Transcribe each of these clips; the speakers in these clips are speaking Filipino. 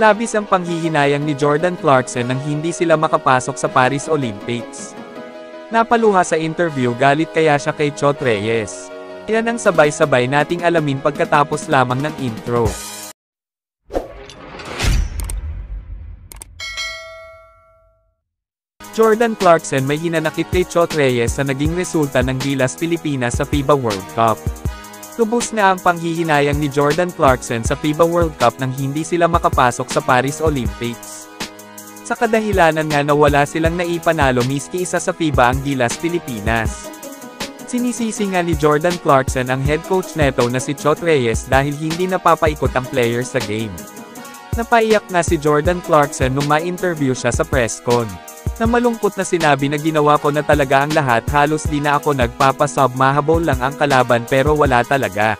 Labis ang panghihinayang ni Jordan Clarkson nang hindi sila makapasok sa Paris Olympics. Napaluha sa interview galit kaya siya kay Chot Reyes. Yan ang sabay-sabay nating alamin pagkatapos lamang ng intro. Jordan Clarkson may hinanakit kay Chot Reyes sa naging resulta ng Gilas Pilipinas sa FIBA World Cup. Lubos na ang panghihinayang ni Jordan Clarkson sa FIBA World Cup nang hindi sila makapasok sa Paris Olympics. Sa kadahilanan nga na wala silang naipanalo miski isa sa FIBA ang Gilas Pilipinas. Sinisisi nga ni Jordan Clarkson ang head coach neto na si Chot Reyes dahil hindi napapaikot ang players sa game. Napaiyak nga si Jordan Clarkson nung ma-interview siya sa presscon. Na malungkot na sinabi na ginawa ko na talaga ang lahat, halos di na ako nagpapasub, mahabol lang ang kalaban pero wala talaga.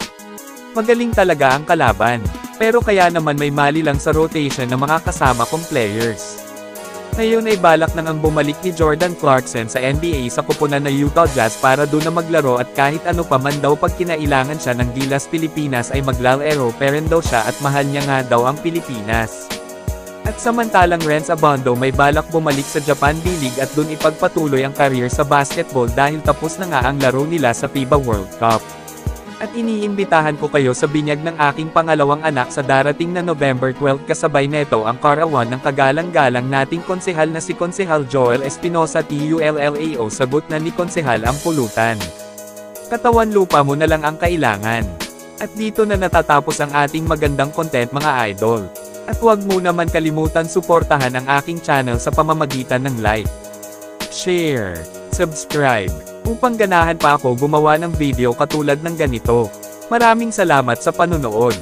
Magaling talaga ang kalaban. Pero kaya naman may mali lang sa rotation ng mga kasama kong players. Ngayon ay balak nang ang bumalik ni Jordan Clarkson sa NBA sa koponan na Utah Jazz para doon na maglaro at kahit ano pa man daw pag kinailangan siya ng Gilas Pilipinas ay maglalaro pa rin daw siya at mahal niya nga daw ang Pilipinas. At samantalang Renz Abando may balak bumalik sa Japan D-League at dun ipagpatuloy ang career sa basketball dahil tapos na nga ang laro nila sa FIBA World Cup. At iniimbitahan ko kayo sa binyag ng aking pangalawang anak sa darating na November 12 kasabay neto ang karawan ng kagalang-galang nating konsehal na si Konsehal Joel Espinosa TULLAO. Sagot na ni Konsehal ang pulutan. Katawan lupa mo na lang ang kailangan. At dito na natatapos ang ating magandang content mga idol. At huwag mo naman kalimutan suportahan ang aking channel sa pamamagitan ng like, share, subscribe, upang ganahan pa ako gumawa ng video katulad ng ganito. Maraming salamat sa panonood.